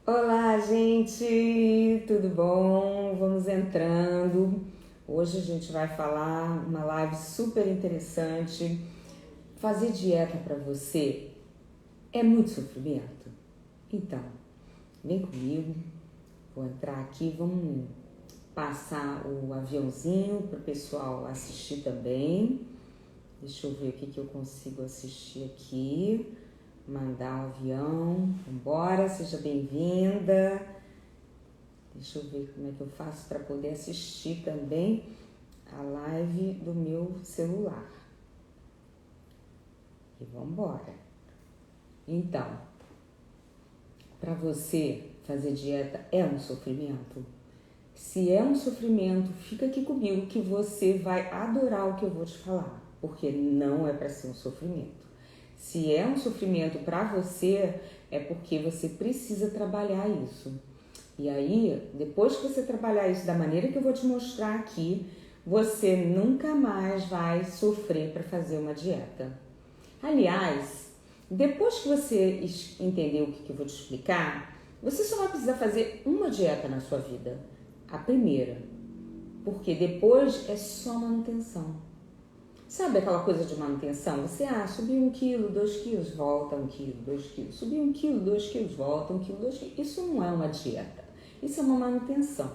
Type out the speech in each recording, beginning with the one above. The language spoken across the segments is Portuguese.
Olá, gente! Tudo bom? Vamos entrando. Hoje a gente vai falar uma live super interessante. Fazer dieta para você é muito sofrimento? Então, vem comigo. Vou entrar aqui, vamos passar o aviãozinho para o pessoal assistir também. Deixa eu ver o que eu consigo assistir aqui. Mandar o avião. Vambora, seja bem-vinda. Deixa eu ver como é que eu faço para poder assistir também a live do meu celular. E vambora. Então, para você fazer dieta é um sofrimento? Se é um sofrimento, fica aqui comigo que você vai adorar o que eu vou te falar, porque não é para ser um sofrimento. Se é um sofrimento para você, é porque você precisa trabalhar isso. E aí, depois que você trabalhar isso da maneira que eu vou te mostrar aqui, você nunca mais vai sofrer para fazer uma dieta. Aliás, depois que você entender o que eu vou te explicar, você só vai precisar fazer uma dieta na sua vida. A primeira. Porque depois é só manutenção. Sabe aquela coisa de manutenção? Você, subiu 1 quilo, 2 quilos, volta 1 quilo, 2 quilos. Subiu 1 quilo, 2 quilos, volta 1 quilo, 2 quilos. Isso não é uma dieta. Isso é uma manutenção.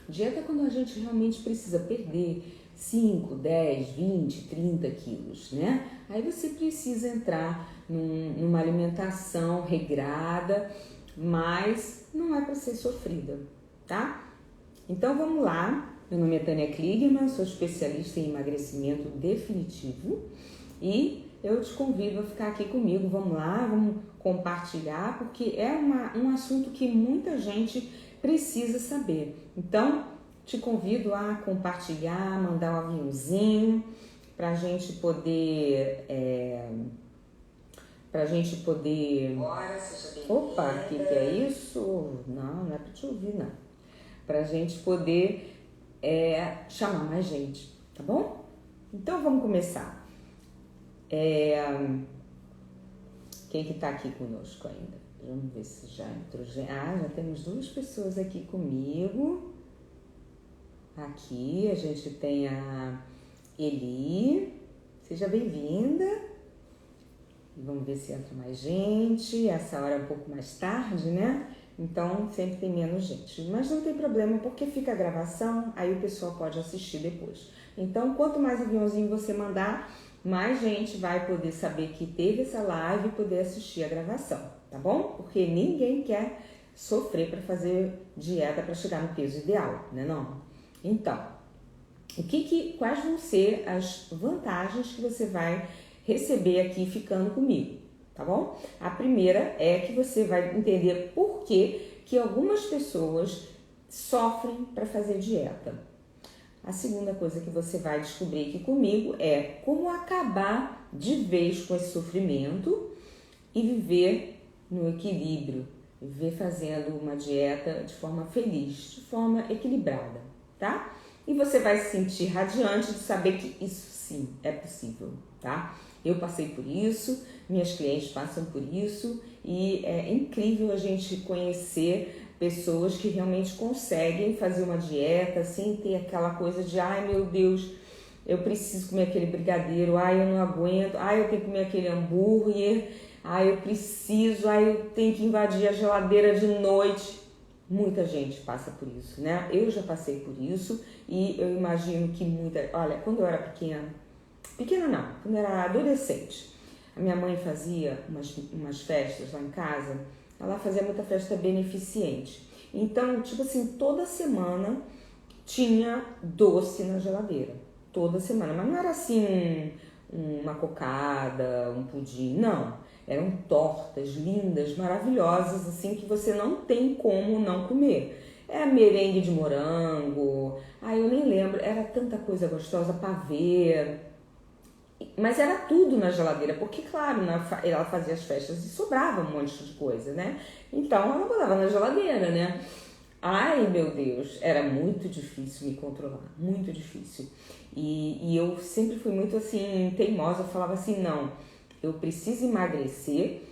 Dieta é quando a gente realmente precisa perder 5, 10, 20, 30 quilos, né? Aí você precisa entrar numa alimentação regrada, mas não é para ser sofrida, tá? Então vamos lá. Meu nome é Tânia Kligerman, sou especialista em emagrecimento definitivo e eu te convido a ficar aqui comigo. Vamos lá, vamos compartilhar, porque é um assunto que muita gente precisa saber. Então, te convido a compartilhar, mandar um aviãozinho para a gente poder... Opa, o que é isso? Não é para te ouvir, não. Pra gente poder chamar mais gente, tá bom? Então vamos começar. Quem que tá aqui conosco ainda? Vamos ver se já entrou. Já temos 2 pessoas aqui comigo. Aqui a gente tem a Eli. Seja bem-vinda. Vamos ver se entra mais gente. Essa hora é um pouco mais tarde, né? Então sempre tem menos gente. Mas não tem problema, porque fica a gravação, aí o pessoal pode assistir depois. Então, quanto mais aviãozinho você mandar, mais gente vai poder saber que teve essa live e poder assistir a gravação, tá bom? Porque ninguém quer sofrer para fazer dieta para chegar no peso ideal, né não? Então, quais vão ser as vantagens que você vai receber aqui ficando comigo, tá bom? A primeira é que você vai entender por que algumas pessoas sofrem para fazer dieta. A segunda coisa que você vai descobrir aqui comigo é como acabar de vez com esse sofrimento e viver no equilíbrio, viver fazendo uma dieta de forma feliz, de forma equilibrada, tá? E você vai se sentir radiante de saber que isso sim é possível, tá? Eu passei por isso, minhas clientes passam por isso e é incrível a gente conhecer pessoas que realmente conseguem fazer uma dieta sem ter aquela coisa de ai meu Deus, eu preciso comer aquele brigadeiro, ai eu não aguento, ai eu tenho que comer aquele hambúrguer, ai eu preciso, ai eu tenho que invadir a geladeira de noite. Muita gente passa por isso, né? Eu já passei por isso e eu imagino que olha, quando eu era pequena não, quando eu era adolescente, a minha mãe fazia umas festas lá em casa, ela fazia muita festa beneficente. Então, tipo assim, toda semana tinha doce na geladeira, toda semana, mas não era assim uma cocada, um pudim, não. Eram tortas lindas, maravilhosas, assim, que você não tem como não comer. Merengue de morango, eu nem lembro, era tanta coisa gostosa, pavê, mas era tudo na geladeira, porque claro, ela fazia as festas e sobrava um monte de coisa, né? Então ela botava na geladeira, né? Ai meu Deus, era muito difícil me controlar, muito difícil. E eu sempre fui muito assim, teimosa, eu falava assim, não, eu preciso emagrecer,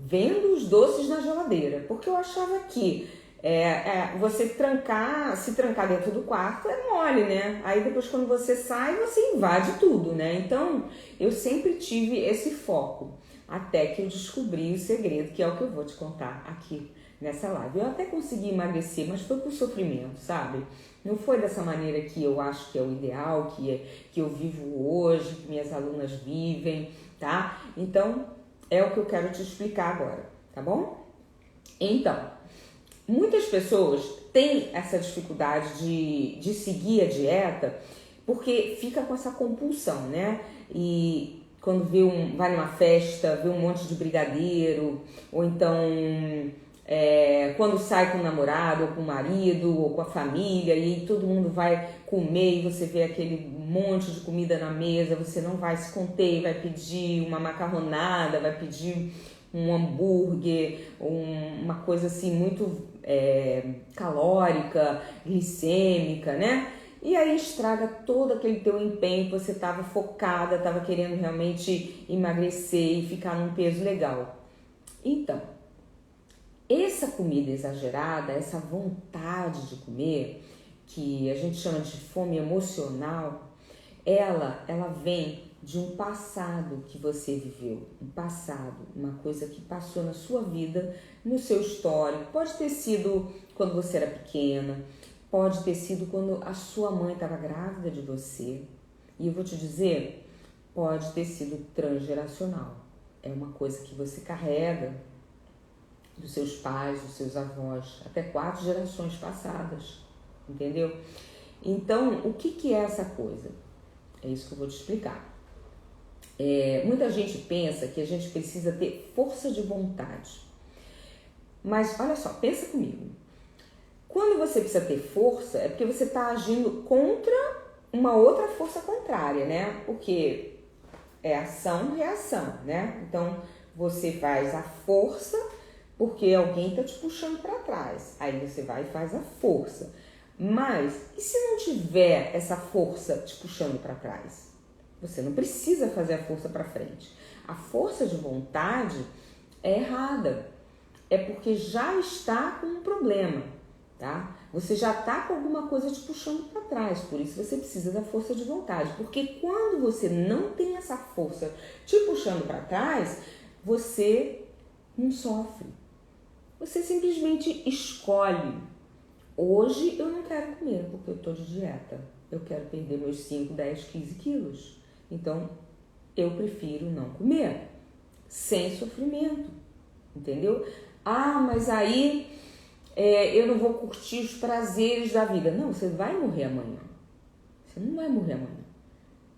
vendo os doces na geladeira, porque eu achava que você se trancar dentro do quarto é mole, né? Aí depois quando você sai, você invade tudo, né? Então, eu sempre tive esse foco, até que eu descobri o segredo, que é o que eu vou te contar aqui nessa live. Eu até consegui emagrecer, mas foi por sofrimento, sabe? Não foi dessa maneira que eu acho que é o ideal, que eu vivo hoje, que minhas alunas vivem, tá? Então, é o que eu quero te explicar agora, tá bom? Então, muitas pessoas têm essa dificuldade de seguir a dieta porque fica com essa compulsão, né? E quando vai numa festa, vê um monte de brigadeiro, ou então quando sai com o namorado, ou com o marido, ou com a família, e todo mundo vai comer e você vê aquele monte de comida na mesa, você não vai se conter, vai pedir uma macarronada, vai pedir um hambúrguer, uma coisa assim muito calórica, glicêmica, né? E aí estraga todo aquele teu empenho que você estava focada, estava querendo realmente emagrecer e ficar num peso legal. Então, essa comida exagerada, essa vontade de comer, que a gente chama de fome emocional, ela vem de um passado que você viveu, um passado, uma coisa que passou na sua vida, no seu histórico. Pode ter sido quando você era pequena, pode ter sido quando a sua mãe estava grávida de você. E eu vou te dizer, pode ter sido transgeracional. É uma coisa que você carrega dos seus pais, dos seus avós, até 4 gerações passadas, entendeu? Então, o que é essa coisa? É isso que eu vou te explicar. Muita gente pensa que a gente precisa ter força de vontade. Mas olha só, pensa comigo. Quando você precisa ter força, é porque você está agindo contra uma outra força contrária, né? Porque é ação e reação, né? Então, você faz a força porque alguém está te puxando para trás. Aí você vai e faz a força. Mas, e se não tiver essa força te puxando para trás? Você não precisa fazer a força para frente. A força de vontade é errada. É porque já está com um problema, tá? Você já está com alguma coisa te puxando para trás. Por isso você precisa da força de vontade. Porque quando você não tem essa força te puxando para trás, você não sofre. Você simplesmente escolhe. Hoje eu não quero comer porque eu estou de dieta. Eu quero perder meus 5, 10, 15 quilos. Então, eu prefiro não comer, sem sofrimento, entendeu? Ah, mas aí eu não vou curtir os prazeres da vida. Não, você vai morrer amanhã. Você não vai morrer amanhã.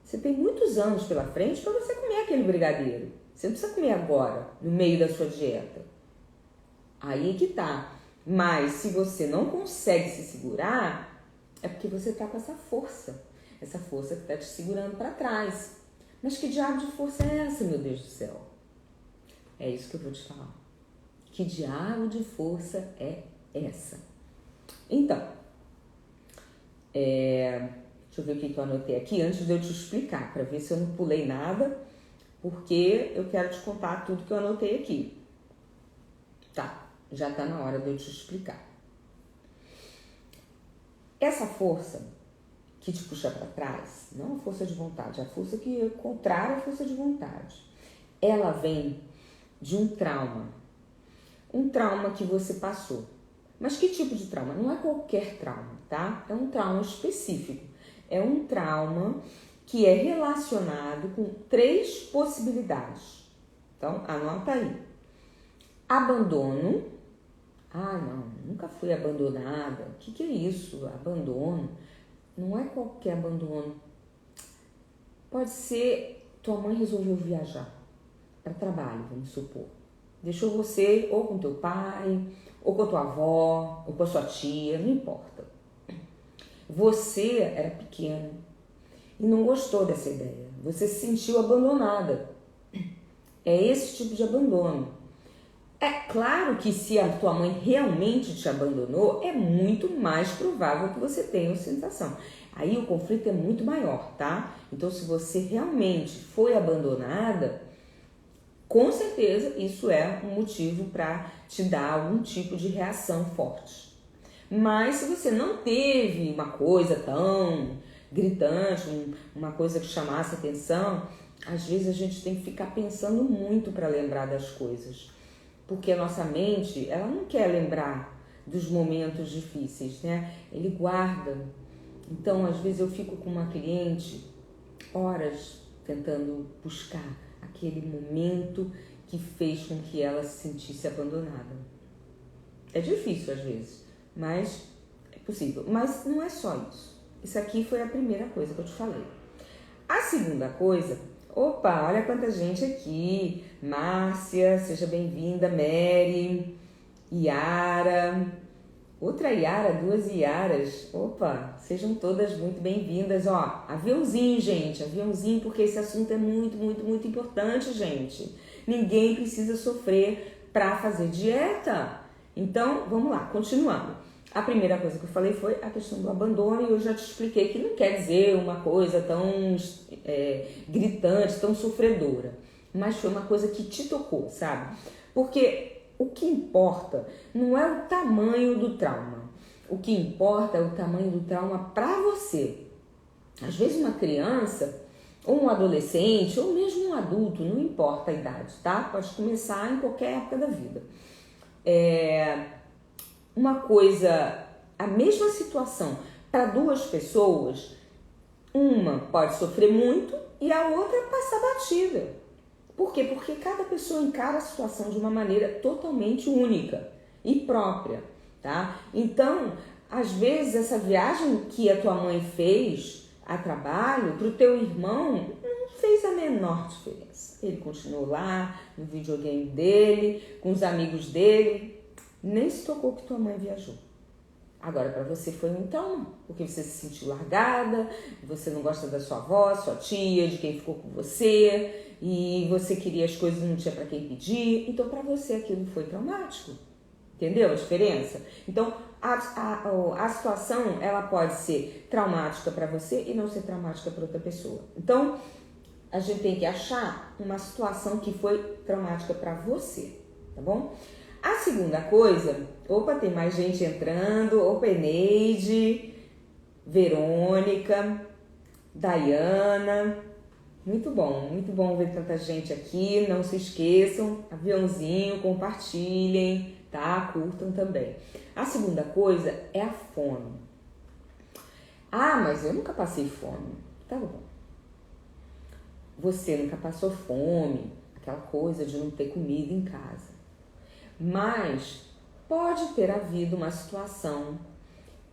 Você tem muitos anos pela frente para você comer aquele brigadeiro. Você não precisa comer agora, no meio da sua dieta. Aí que tá. Mas se você não consegue se segurar, é porque você tá com essa força que está te segurando para trás. Mas que diabo de força é essa, meu Deus do céu? É isso que eu vou te falar. Que diabo de força é essa? Então, deixa eu ver o que eu anotei aqui antes de eu te explicar, para ver se eu não pulei nada, porque eu quero te contar tudo que eu anotei aqui. Tá, já tá na hora de eu te explicar. Essa força que te puxa para trás, não a força de vontade, a força que é contrária à força de vontade. Ela vem de um trauma que você passou. Mas que tipo de trauma? Não é qualquer trauma, tá? É um trauma específico. É um trauma que é relacionado com 3 possibilidades. Então, anota aí. Abandono. Ah, não, nunca fui abandonada. O que é isso? Abandono. Não é qualquer abandono. Pode ser tua mãe resolveu viajar para trabalho, vamos supor. Deixou você ou com teu pai, ou com a tua avó, ou com a sua tia, não importa. Você era pequeno e não gostou dessa ideia. Você se sentiu abandonada. É esse tipo de abandono. É claro que se a tua mãe realmente te abandonou, é muito mais provável que você tenha essa sensação. Aí o conflito é muito maior, tá? Então, se você realmente foi abandonada, Com certeza isso é um motivo para te dar algum tipo de reação forte. Mas se você não teve uma coisa tão gritante, uma coisa que chamasse atenção, às vezes a gente tem que ficar pensando muito para lembrar das coisas. Porque a nossa mente, ela não quer lembrar dos momentos difíceis, né? Ele guarda. Então, às vezes eu fico com uma cliente horas tentando buscar aquele momento que fez com que ela se sentisse abandonada. É difícil às vezes, mas é possível. Mas não é só isso. Isso aqui foi a primeira coisa que eu te falei. A segunda coisa, opa, olha quanta gente aqui. Márcia, seja bem-vinda. Mary, Yara, outra Yara, duas Yaras. Opa, sejam todas muito bem-vindas. Ó, aviãozinho, gente, aviãozinho, porque esse assunto é muito, muito, muito importante, gente. Ninguém precisa sofrer para fazer dieta. Então, vamos lá, continuando. A primeira coisa que eu falei foi a questão do abandono e eu já te expliquei que não quer dizer uma coisa tão gritante, tão sofredora, mas foi uma coisa que te tocou, sabe? Porque o que importa não é o tamanho do trauma, o que importa é o tamanho do trauma para você. Às vezes uma criança, ou um adolescente, ou mesmo um adulto, não importa a idade, tá? Pode começar em qualquer época da vida. Uma coisa, a mesma situação para duas pessoas, uma pode sofrer muito e a outra passar batida. Por quê? Porque cada pessoa encara a situação de uma maneira totalmente única e própria, tá? Então, às vezes, essa viagem que a tua mãe fez a trabalho, para o teu irmão, não fez a menor diferença. Ele continuou lá, no videogame dele, com os amigos dele, nem se tocou que tua mãe viajou. Agora, para você foi um trauma, porque você se sentiu largada, você não gosta da sua avó, sua tia, de quem ficou com você, e você queria as coisas e não tinha para quem pedir. Então, para você aquilo foi traumático. Entendeu a diferença? Então, a situação, ela pode ser traumática para você e não ser traumática para outra pessoa. Então, a gente tem que achar uma situação que foi traumática para você, tá bom? A segunda coisa, opa, tem mais gente entrando, opa, Eneide, Verônica, Dayana, muito bom ver tanta gente aqui, não se esqueçam, aviãozinho, compartilhem, tá? Curtam também. A segunda coisa é a fome. Ah, mas eu nunca passei fome. Tá bom. Você nunca passou fome, aquela coisa de não ter comida em casa. Mas pode ter havido uma situação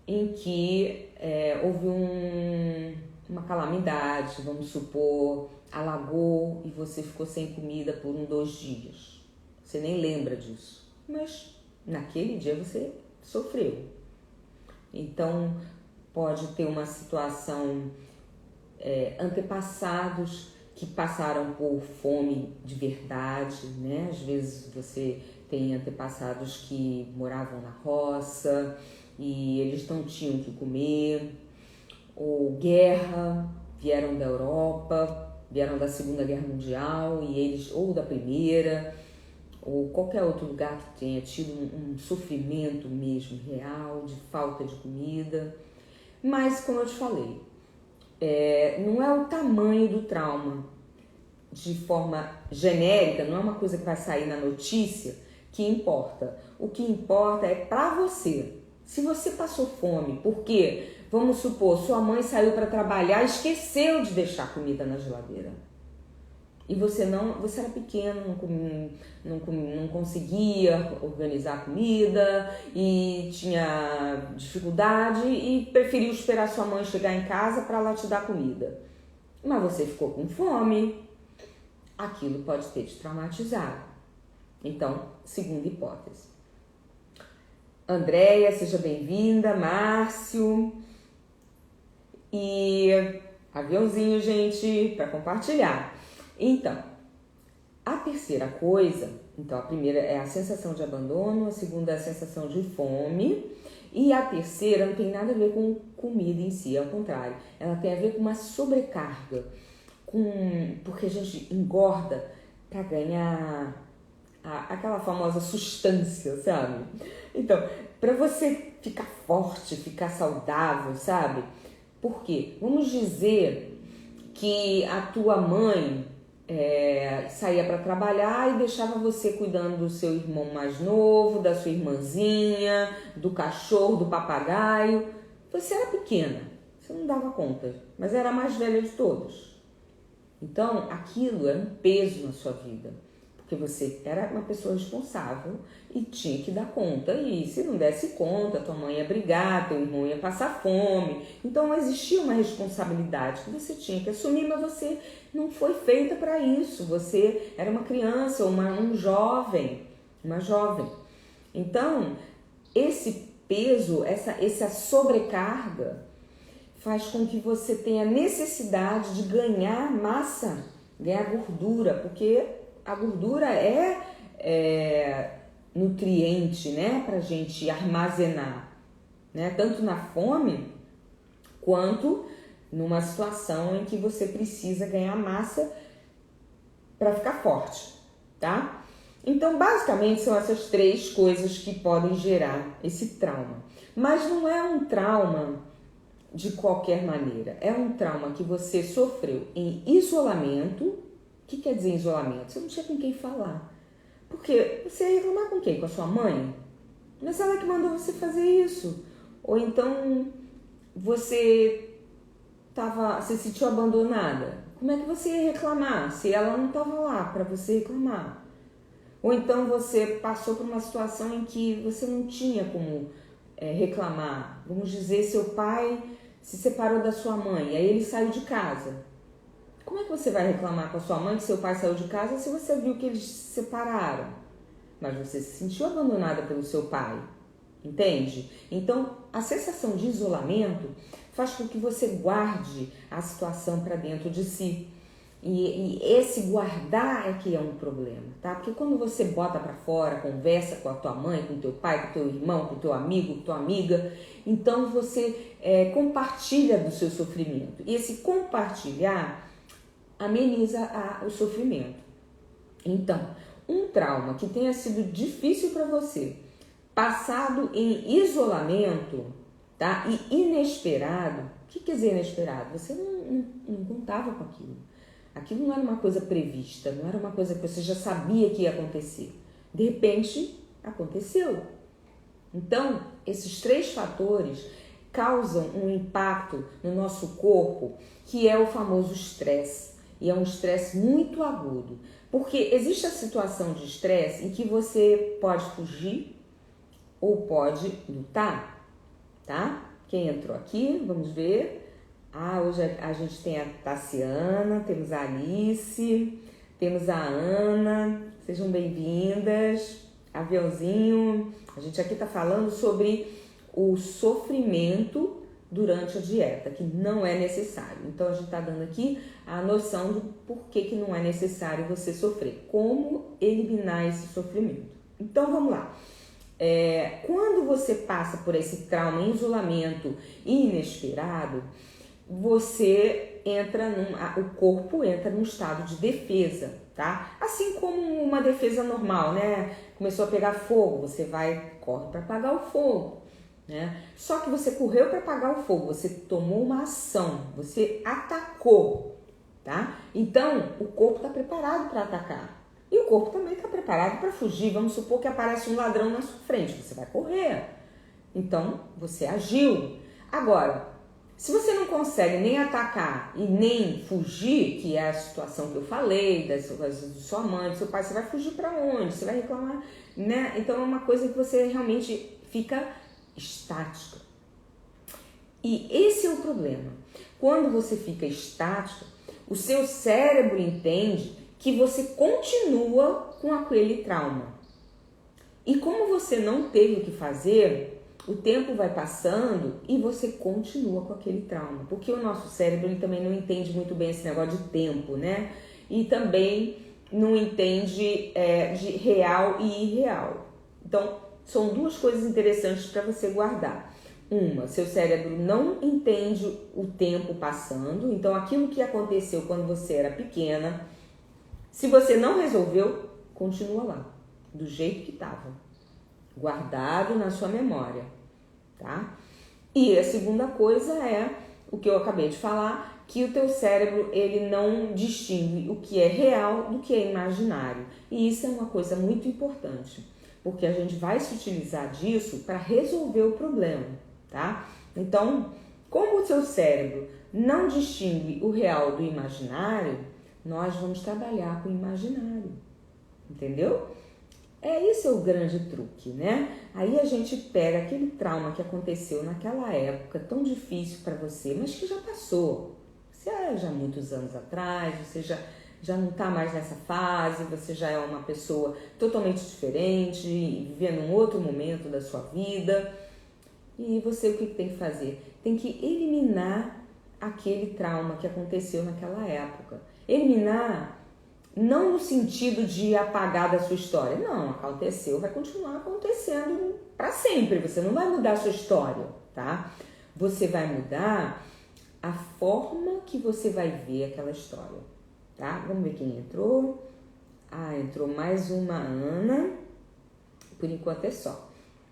em que houve uma calamidade, vamos supor, alagou e você ficou sem comida por 2 dias. Você nem lembra disso, mas naquele dia você sofreu. Então pode ter uma situação, antepassados que passaram por fome de verdade, né? Às vezes você tem antepassados que moravam na roça e eles não tinham o que comer, ou guerra, vieram da Europa, vieram da Segunda Guerra Mundial e eles, ou da Primeira, ou qualquer outro lugar que tenha tido um sofrimento mesmo real, de falta de comida. Mas, como eu te falei, não é o tamanho do trauma de forma genérica, não é uma coisa que vai sair na notícia que importa. O que importa é para você. Se você passou fome, porque, vamos supor, sua mãe saiu para trabalhar e esqueceu de deixar comida na geladeira. E você era pequeno, não conseguia organizar a comida e tinha dificuldade e preferiu esperar sua mãe chegar em casa para ela te dar comida. Mas você ficou com fome, aquilo pode ter te traumatizado. Então, segunda hipótese. Andréia, seja bem-vinda, Márcio. E aviãozinho, gente, para compartilhar. Então, a terceira coisa, então a primeira é a sensação de abandono, a segunda é a sensação de fome e a terceira não tem nada a ver com comida em si, ao contrário, ela tem a ver com uma sobrecarga, porque a gente engorda para ganhar aquela famosa sustância, sabe? Então, para você ficar forte, ficar saudável, sabe? Por quê? Vamos dizer que a tua mãe saía para trabalhar e deixava você cuidando do seu irmão mais novo, da sua irmãzinha, do cachorro, do papagaio. Você era pequena, você não dava conta, mas era a mais velha de todos. Então, aquilo era um peso na sua vida, porque você era uma pessoa responsável e tinha que dar conta. E se não desse conta, tua mãe ia brigar, teu irmão ia passar fome. Então, existia uma responsabilidade que você tinha que assumir, mas você não foi feita para isso. Você era uma criança, um jovem, uma jovem. Então, esse peso, essa sobrecarga faz com que você tenha necessidade de ganhar massa, ganhar gordura, porque a gordura é nutriente, né, pra gente armazenar, né, tanto na fome quanto numa situação em que você precisa ganhar massa para ficar forte, tá? Então, basicamente, são essas três coisas que podem gerar esse trauma. Mas não é um trauma de qualquer maneira. É um trauma que você sofreu em isolamento. O que quer dizer isolamento? Você não tinha com quem falar. Porque você ia reclamar com quem? Com a sua mãe? Mas ela que mandou você fazer isso. Ou então você se sentiu abandonada. Como é que você ia reclamar se ela não estava lá para você reclamar? Ou então você passou por uma situação em que você não tinha como reclamar. Vamos dizer, seu pai se separou da sua mãe, aí ele saiu de casa. Como é que você vai reclamar com a sua mãe que seu pai saiu de casa se você viu que eles se separaram? Mas você se sentiu abandonada pelo seu pai, entende? Então, a sensação de isolamento faz com que você guarde a situação para dentro de si. E esse guardar é que é um problema, tá? Porque quando você bota para fora, conversa com a tua mãe, com o teu pai, com o teu irmão, com o teu amigo, com a tua amiga, então você compartilha do seu sofrimento. E esse compartilhar ameniza o sofrimento. Então, um trauma que tenha sido difícil para você, passado em isolamento, tá? E inesperado. O que quer dizer inesperado? Você não contava com aquilo. Aquilo não era uma coisa prevista, não era uma coisa que você já sabia que ia acontecer. De repente, aconteceu. Então, esses três fatores causam um impacto no nosso corpo, que é o famoso estresse. E é um estresse muito agudo. Porque existe a situação de estresse em que você pode fugir ou pode lutar, tá? Quem entrou aqui? Vamos ver. Hoje a gente tem a Tassiana, temos a Alice, temos a Ana, sejam bem-vindas. Aviãozinho, a gente aqui está falando sobre o sofrimento durante a dieta, que não é necessário. Então a gente está dando aqui a noção do porquê que não é necessário você sofrer, como eliminar esse sofrimento. Então vamos lá. Quando você passa por esse trauma, isolamento inesperado, você o corpo entra num estado de defesa, tá? Assim como uma defesa normal, né? Começou a pegar fogo, você corre para apagar o fogo, né? Só que você correu para apagar o fogo, você tomou uma ação, você atacou, tá? Então, o corpo está preparado para atacar. E o corpo também está preparado para fugir. Vamos supor que aparece um ladrão na sua frente, você vai correr. Então, você agiu. Agora, se você não consegue nem atacar e nem fugir, que é a situação que eu falei, da sua mãe, do seu pai, você vai fugir para onde? Você vai reclamar, né? Então é uma coisa que você realmente fica estática. E esse é o problema. Quando você fica estático, o seu cérebro entende que você continua com aquele trauma. E como você não teve o que fazer, o tempo vai passando e você continua com aquele trauma. Porque o nosso cérebro ele também não entende muito bem esse negócio de tempo, né? E também não entende de real e irreal. Então, são duas coisas interessantes para você guardar. Uma, seu cérebro não entende o tempo passando. Então, aquilo que aconteceu quando você era pequena, Se você não resolveu, continua lá, do jeito que estava, guardado na sua memória, tá? E a segunda coisa é o que eu acabei de falar, que o teu cérebro, ele não distingue o que é real do que é imaginário. E isso é uma coisa muito importante, porque a gente vai se utilizar disso para resolver o problema, tá? Então, como o seu cérebro não distingue o real do imaginário, nós vamos trabalhar com o imaginário, entendeu? Esse é o grande truque, né? Aí a gente pega aquele trauma que aconteceu naquela época tão difícil para você, mas que já passou. Você já há muitos anos atrás, você já não está mais nessa fase, você já é uma pessoa totalmente diferente, vivendo um outro momento da sua vida. E você o que tem que fazer? Tem que eliminar aquele trauma que aconteceu naquela época. Eliminar não no sentido de apagar da sua história. Não, aconteceu, vai continuar acontecendo para sempre. Você não vai mudar a sua história, tá? Você vai mudar a forma que você vai ver aquela história, tá? Vamos ver quem entrou. Entrou mais uma Ana. Por enquanto é só.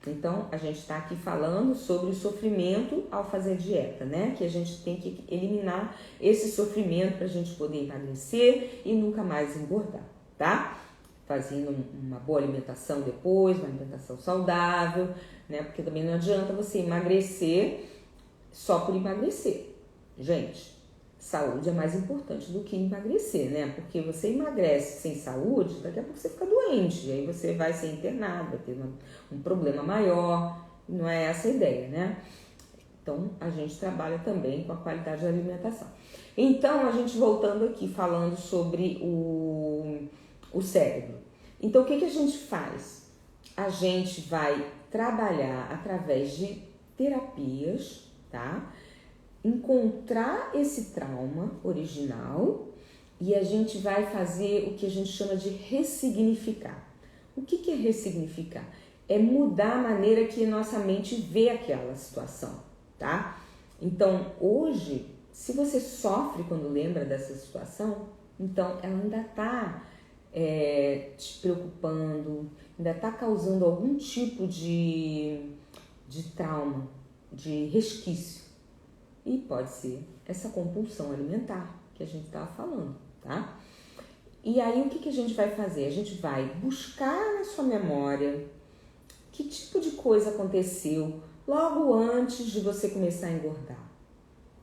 Então, a gente está aqui falando sobre o sofrimento ao fazer dieta, né? Que a gente tem que eliminar esse sofrimento para a gente poder emagrecer e nunca mais engordar, tá? Fazendo uma boa alimentação depois, uma alimentação saudável, né? Porque também não adianta você emagrecer só por emagrecer. Gente, saúde é mais importante do que emagrecer, né? Porque você emagrece sem saúde, daqui a pouco você fica doente, e aí você vai ser internado, vai ter um problema maior, não é essa a ideia, né? Então, a gente trabalha também com a qualidade da alimentação. Então, a gente voltando aqui, falando sobre o cérebro. Então, o que a gente faz? A gente vai trabalhar através de terapias, tá? Encontrar esse trauma original e a gente vai fazer o que a gente chama de ressignificar. O que é ressignificar? É mudar a maneira que nossa mente vê aquela situação, tá? Então, hoje, se você sofre quando lembra dessa situação, então ela ainda está te preocupando, ainda está causando algum tipo de trauma, de resquício. E pode ser essa compulsão alimentar que a gente estava falando, tá? E aí o que a gente vai fazer? A gente vai buscar na sua memória que tipo de coisa aconteceu logo antes de você começar a engordar.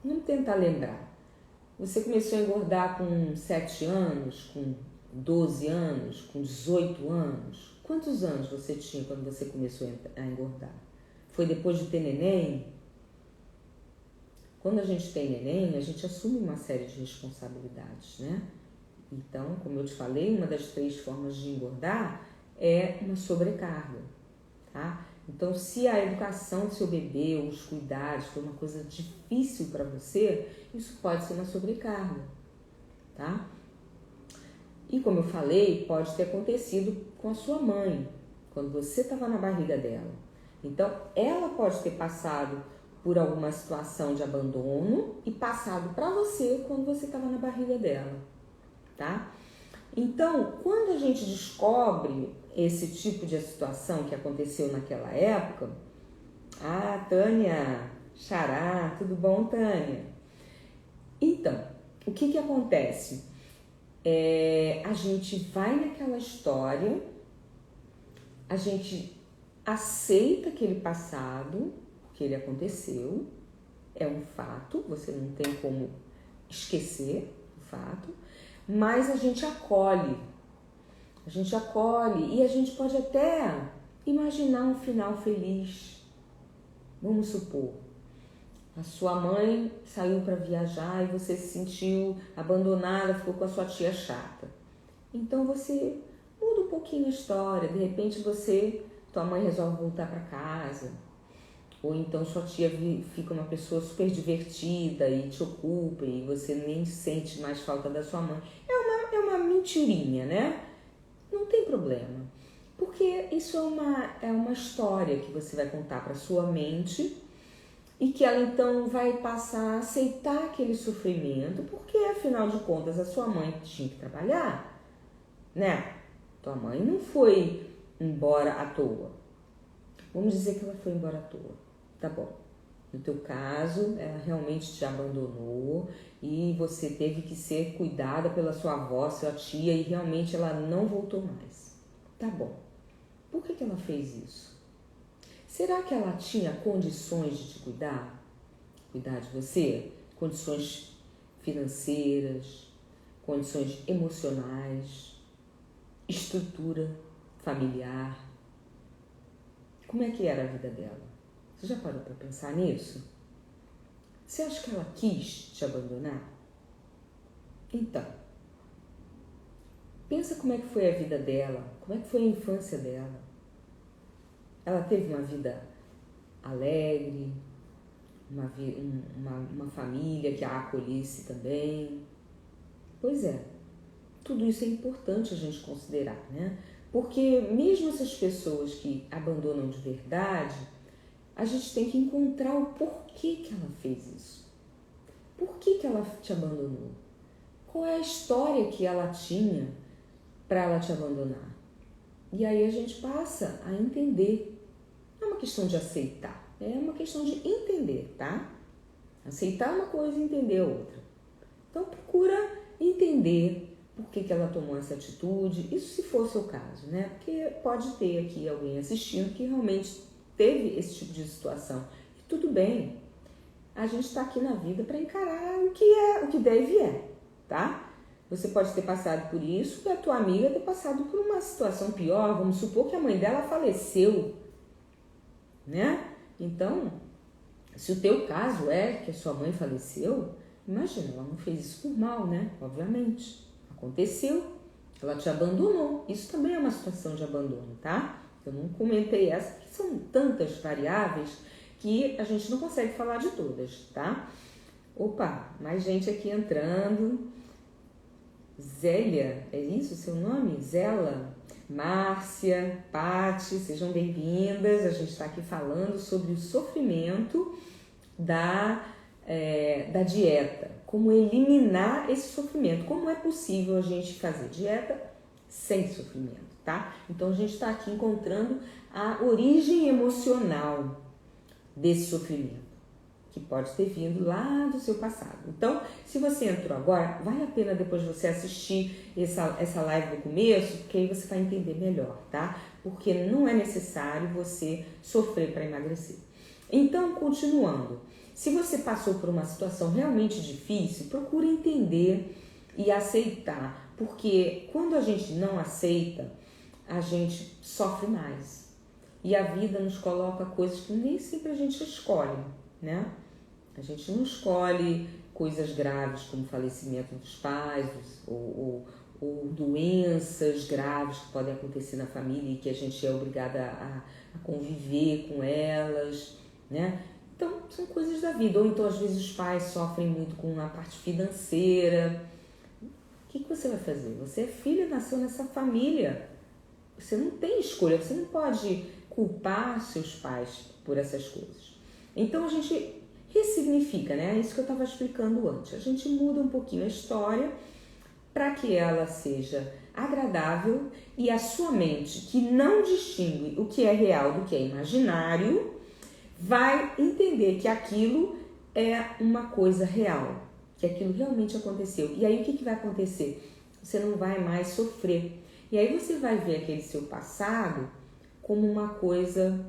Vamos tentar lembrar. Você começou a engordar com 7 anos, com 12 anos, com 18 anos? Quantos anos você tinha quando você começou a engordar? Foi depois de ter neném? Quando a gente tem neném, a gente assume uma série de responsabilidades, né? Então, como eu te falei, uma das 3 formas de engordar é uma sobrecarga, tá? Então, se a educação do seu bebê, ou os cuidados, foi uma coisa difícil para você, isso pode ser uma sobrecarga, tá? E como eu falei, pode ter acontecido com a sua mãe, quando você estava na barriga dela. Então, ela pode ter passado por alguma situação de abandono e passado para você quando você estava na barriga dela, tá? Então, quando a gente descobre esse tipo de situação que aconteceu naquela época, Tânia, xará, tudo bom, Tânia? Então, o que acontece? A gente vai naquela história, a gente aceita aquele passado, que ele aconteceu, é um fato, você não tem como esquecer o fato, mas a gente acolhe e a gente pode até imaginar um final feliz. Vamos supor, a sua mãe saiu para viajar e você se sentiu abandonada, ficou com a sua tia chata. Então você muda um pouquinho a história, de repente tua mãe resolve voltar para casa, ou então sua tia fica uma pessoa super divertida e te ocupa e você nem sente mais falta da sua mãe. É uma mentirinha, né? Não tem problema, porque isso é uma história que você vai contar para sua mente e que ela então vai passar a aceitar aquele sofrimento, porque afinal de contas a sua mãe tinha que trabalhar, né? Tua mãe não foi embora à toa. Vamos dizer que ela foi embora à toa. Tá bom. No teu caso, ela realmente te abandonou e você teve que ser cuidada pela sua avó, sua tia, e realmente ela não voltou mais. Tá bom. Por que ela fez isso? Será que ela tinha condições de te cuidar? Cuidar de você? Condições financeiras, condições emocionais, estrutura familiar. Como é que era a vida dela? Você já parou para pensar nisso? Você acha que ela quis te abandonar? Então, pensa como é que foi a vida dela, como é que foi a infância dela. Ela teve uma vida alegre, uma família que a acolhesse também. Pois é, tudo isso é importante a gente considerar, né? Porque mesmo essas pessoas que abandonam de verdade, a gente tem que encontrar o porquê que ela fez isso. Por que ela te abandonou? Qual é a história que ela tinha para ela te abandonar? E aí a gente passa a entender. Não é uma questão de aceitar, é uma questão de entender, tá? Aceitar uma coisa e entender a outra. Então procura entender por que ela tomou essa atitude, isso se for o seu caso, né? Porque pode ter aqui alguém assistindo que realmente teve esse tipo de situação. E tudo bem, a gente está aqui na vida para encarar o que deve tá? Você pode ter passado por isso e a tua amiga ter passado por uma situação pior. Vamos supor que a mãe dela faleceu, né? Então, se o teu caso é que a sua mãe faleceu, imagina, ela não fez isso por mal, né? Obviamente, aconteceu, ela te abandonou. Isso também é uma situação de abandono, tá? Eu não comentei essa, porque são tantas variáveis que a gente não consegue falar de todas, tá? Opa, mais gente aqui entrando. Zélia, é isso o seu nome? Zela, Márcia, Pati, sejam bem-vindas. A gente está aqui falando sobre o sofrimento da dieta. Como eliminar esse sofrimento. Como é possível a gente fazer dieta sem sofrimento, tá? Então a gente está aqui encontrando a origem emocional desse sofrimento, que pode ter vindo lá do seu passado. Então, se você entrou agora, vale a pena depois você assistir essa live do começo, porque aí você vai entender melhor, tá? Porque não é necessário você sofrer para emagrecer. Então, continuando, se você passou por uma situação realmente difícil, procure entender e aceitar, porque quando a gente não aceita, a gente sofre mais. E a vida nos coloca coisas que nem sempre a gente escolhe, né? A gente não escolhe coisas graves como falecimento dos pais ou doenças graves que podem acontecer na família e que a gente é obrigada a conviver com elas, né? Então, são coisas da vida. Ou então, às vezes, os pais sofrem muito com a parte financeira. O que você vai fazer? Você é filha, nasceu nessa família. Você não tem escolha, você não pode culpar seus pais por essas coisas. Então, a gente ressignifica, né? É isso que eu estava explicando antes. A gente muda um pouquinho a história para que ela seja agradável e a sua mente, que não distingue o que é real do que é imaginário, vai entender que aquilo é uma coisa real, que aquilo realmente aconteceu. E aí o que vai acontecer? Você não vai mais sofrer. E aí você vai ver aquele seu passado como uma coisa,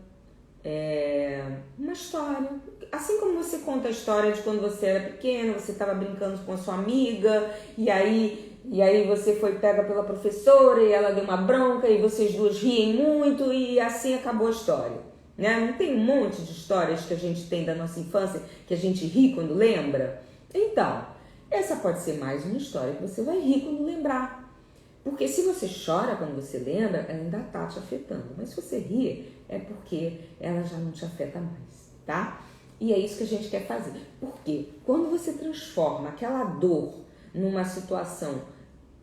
uma história. Assim como você conta a história de quando você era pequena, você estava brincando com a sua amiga, e aí você foi pega pela professora e ela deu uma bronca e vocês duas riem muito e assim acabou a história, né? Não tem um monte de histórias que a gente tem da nossa infância que a gente ri quando lembra? Então, essa pode ser mais uma história que você vai rir quando lembrar. Porque se você chora quando você lembra, ela ainda está te afetando. Mas se você ri, é porque ela já não te afeta mais, tá? E é isso que a gente quer fazer. Porque quando você transforma aquela dor numa situação,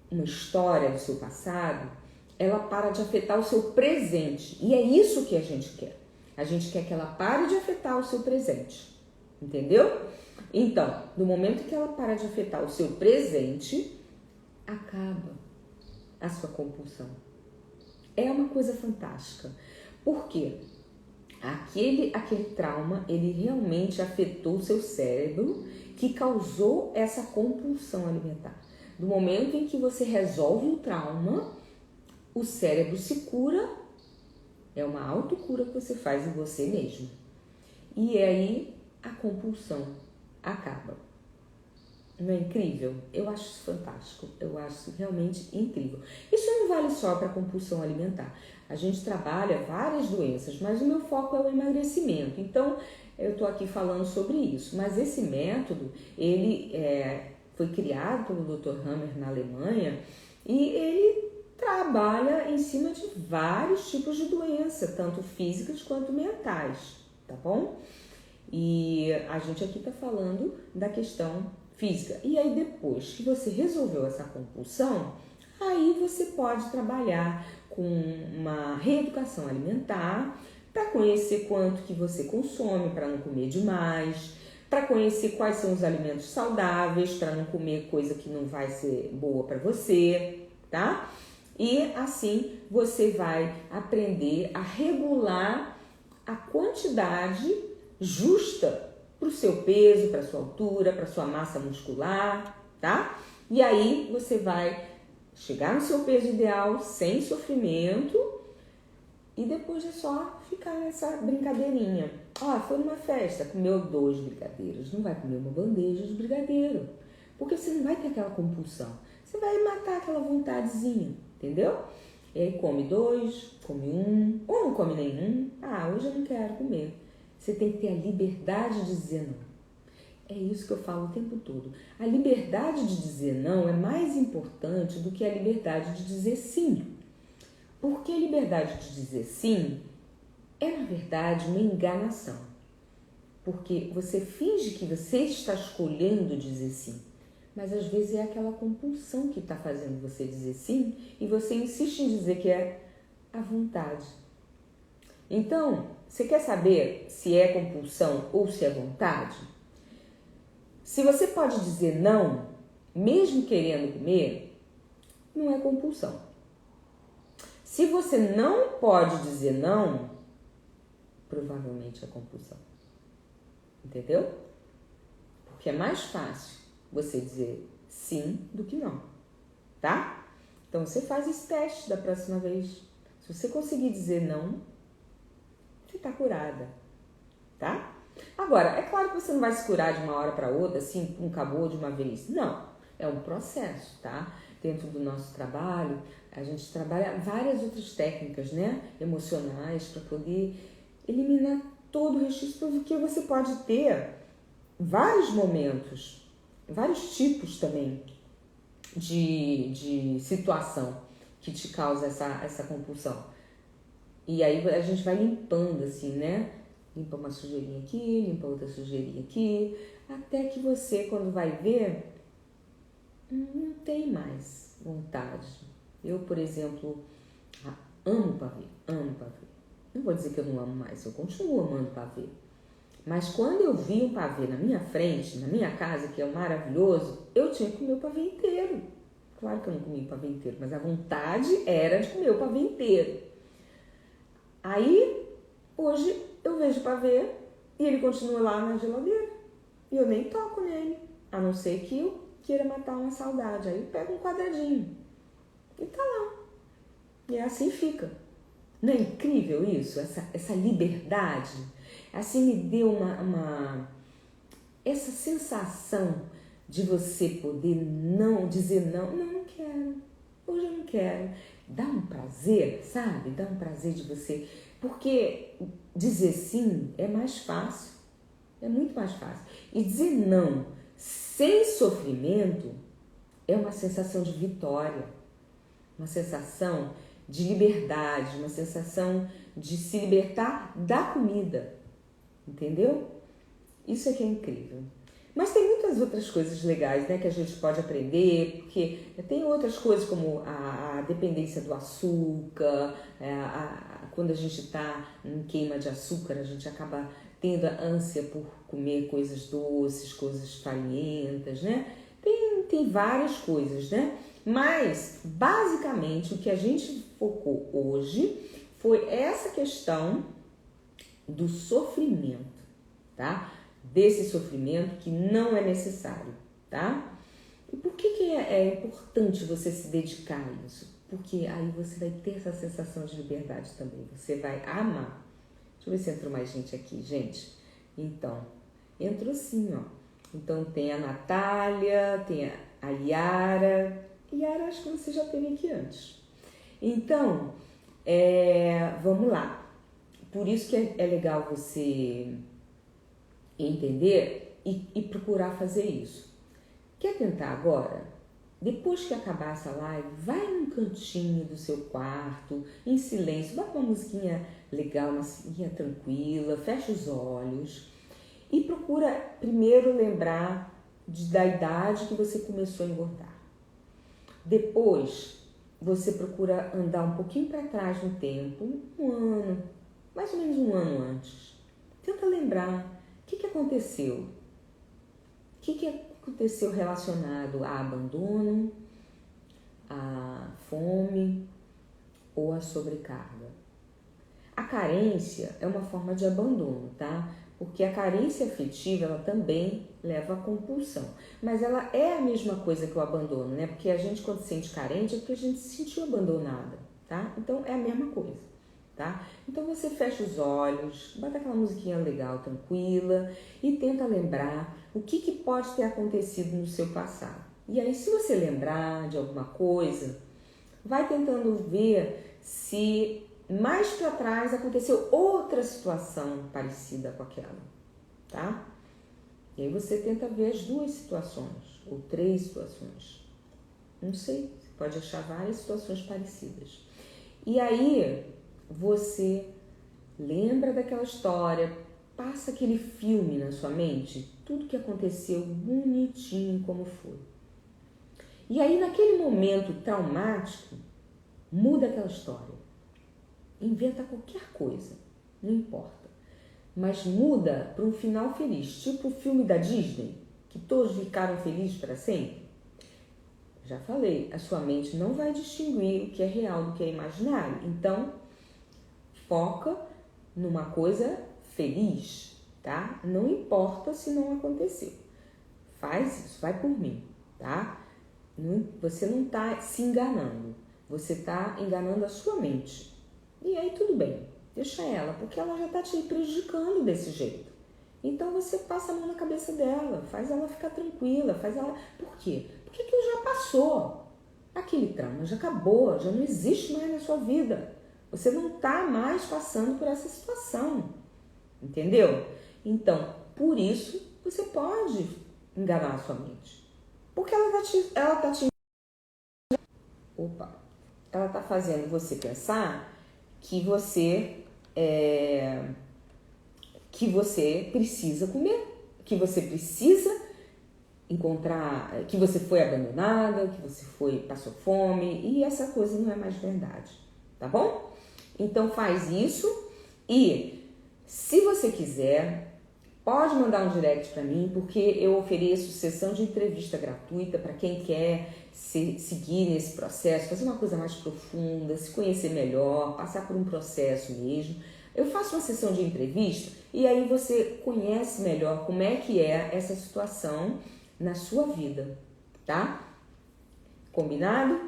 uma história do seu passado, ela para de afetar o seu presente. E é isso que a gente quer. A gente quer que ela pare de afetar o seu presente. Entendeu? Então, no momento que ela para de afetar o seu presente, acaba. a sua compulsão. É uma coisa fantástica. Por quê? Aquele trauma, ele realmente afetou o seu cérebro, que causou essa compulsão alimentar. No momento em que você resolve o trauma, o cérebro se cura, é uma autocura que você faz em você mesmo. E aí a compulsão acaba. Não é incrível? Eu acho isso fantástico, eu acho realmente incrível. Isso não vale só para compulsão alimentar. A gente trabalha várias doenças, mas o meu foco é o emagrecimento. Então, eu estou aqui falando sobre isso. Mas esse método, ele foi criado pelo Dr. Hammer na Alemanha e ele trabalha em cima de vários tipos de doença, tanto físicas quanto mentais, tá bom? E a gente aqui está falando da questão física. E aí depois que você resolveu essa compulsão, aí você pode trabalhar com uma reeducação alimentar para conhecer quanto que você consome, para não comer demais, para conhecer quais são os alimentos saudáveis, para não comer coisa que não vai ser boa para você, tá? E assim você vai aprender a regular a quantidade justa para o seu peso, para a sua altura, para a sua massa muscular, tá? E aí você vai chegar no seu peso ideal sem sofrimento e depois é só ficar nessa brincadeirinha. Foi numa festa, comeu 2 brigadeiros, não vai comer uma bandeja de brigadeiro, porque você não vai ter aquela compulsão, você vai matar aquela vontadezinha, entendeu? E aí come 2, come 1, ou não come nenhum. Hoje eu não quero comer. Você tem que ter a liberdade de dizer não. É isso que eu falo o tempo todo. A liberdade de dizer não é mais importante do que a liberdade de dizer sim. Porque a liberdade de dizer sim é, na verdade, uma enganação. Porque você finge que você está escolhendo dizer sim, mas às vezes é aquela compulsão que está fazendo você dizer sim e você insiste em dizer que é a vontade. Então, você quer saber se é compulsão ou se é vontade? Se você pode dizer não, mesmo querendo comer, não é compulsão. Se você não pode dizer não, provavelmente é compulsão. Entendeu? Porque é mais fácil você dizer sim do que não, tá? Então você faz esse teste da próxima vez. Se você conseguir dizer não, você tá curada, tá? Agora, é claro que você não vai se curar de uma hora para outra, assim, acabou de uma vez. Não, é um processo, tá? Dentro do nosso trabalho, a gente trabalha várias outras técnicas, né? Emocionais, para poder eliminar todo o resquício, porque você pode ter vários momentos, vários tipos também de situação que te causa essa compulsão. E aí a gente vai limpando assim, né? Limpa uma sujeirinha aqui, limpa outra sujeirinha aqui, até que você, quando vai ver, não tem mais vontade. Eu, por exemplo, amo pavê, amo pavê. Não vou dizer que eu não amo mais, eu continuo amando pavê. Mas quando eu vi um pavê na minha frente, na minha casa, que é maravilhoso, eu tinha que comer o pavê inteiro. Claro que eu não comia o pavê inteiro, mas a vontade era de comer o pavê inteiro. Aí, hoje, eu vejo o pavê e ele continua lá na geladeira. E eu nem toco nele, a não ser que eu queira matar uma saudade. Aí eu pego um quadradinho e tá lá. E assim fica. Não é incrível isso? Essa liberdade? Assim me deu essa sensação de você poder não dizer não quero, hoje eu não quero. Dá um prazer, sabe? Dá um prazer de você, porque dizer sim é mais fácil, é muito mais fácil. E dizer não sem sofrimento é uma sensação de vitória, uma sensação de liberdade, uma sensação de se libertar da comida, entendeu? Isso é que é incrível. Mas tem muitas outras coisas legais, né, que a gente pode aprender, porque tem outras coisas como a dependência do açúcar, quando a gente está em queima de açúcar, a gente acaba tendo a ânsia por comer coisas doces, coisas farinhentas, né? Tem várias coisas, né? Mas, basicamente, o que a gente focou hoje foi essa questão do sofrimento, tá? Desse sofrimento que não é necessário, tá? E por que é importante você se dedicar a isso? Porque aí você vai ter essa sensação de liberdade também, você vai amar. Deixa eu ver se entrou mais gente aqui, gente. Então, entrou sim, ó. Então tem a Natália, tem a Yara. Yara, acho que você já teve aqui antes. Então, vamos lá. Por isso que é legal você entender e procurar fazer isso. Quer tentar agora? Depois que acabar essa live, vai num cantinho do seu quarto, em silêncio, bota uma musiquinha legal, uma musiquinha tranquila, fecha os olhos e procura primeiro lembrar da idade que você começou a engordar. Depois, você procura andar um pouquinho para trás no tempo, um ano, mais ou menos um ano antes. Tenta lembrar o que aconteceu. O que aconteceu relacionado a abandono, a fome ou a sobrecarga. A carência é uma forma de abandono, tá? Porque a carência afetiva, ela também leva à compulsão. Mas ela é a mesma coisa que o abandono, né? Porque a gente, quando se sente carente, é porque a gente se sentiu abandonada, tá? Então, é a mesma coisa, tá? Então, você fecha os olhos, bota aquela musiquinha legal, tranquila e tenta lembrar o que pode ter acontecido no seu passado. E aí, se você lembrar de alguma coisa, vai tentando ver se mais para trás aconteceu outra situação parecida com aquela, tá? E aí você tenta ver as duas situações, ou 3 situações. Não sei, você pode achar várias situações parecidas. E aí você lembra daquela história, passa aquele filme na sua mente, tudo que aconteceu bonitinho como foi. E aí naquele momento traumático, muda aquela história. Inventa qualquer coisa, não importa. Mas muda para um final feliz, tipo o filme da Disney, que todos ficaram felizes para sempre. Já falei, a sua mente não vai distinguir o que é real do que é imaginário. Então, foca numa coisa feliz, tá? Não importa se não aconteceu. Faz isso, vai por mim, tá? Você não está se enganando, você está enganando a sua mente. E aí tudo bem, deixa ela, porque ela já está te prejudicando desse jeito. Então você passa a mão na cabeça dela, faz ela ficar tranquila, faz ela... Por quê? Porque aquilo já passou. Aquele trauma já acabou, já não existe mais na sua vida. Você não está mais passando por essa situação, entendeu? Então, por isso, você pode enganar a sua mente. Porque ela tá fazendo você pensar que você precisa comer, que você precisa encontrar, que você foi abandonada, que você passou fome, e essa coisa não é mais verdade, tá bom? Então faz isso e se você quiser, pode mandar um direct para mim, porque eu ofereço sessão de entrevista gratuita para quem quer seguir nesse processo, fazer uma coisa mais profunda, se conhecer melhor, passar por um processo mesmo. Eu faço uma sessão de entrevista e aí você conhece melhor como é que é essa situação na sua vida, tá? Combinado?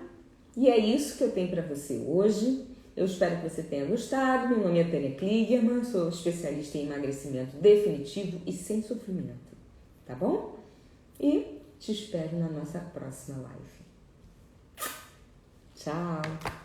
E é isso que eu tenho para você hoje. Eu espero que você tenha gostado. Meu nome é Tânia Kligerman, sou especialista em emagrecimento definitivo e sem sofrimento, tá bom? E te espero na nossa próxima live. Tchau!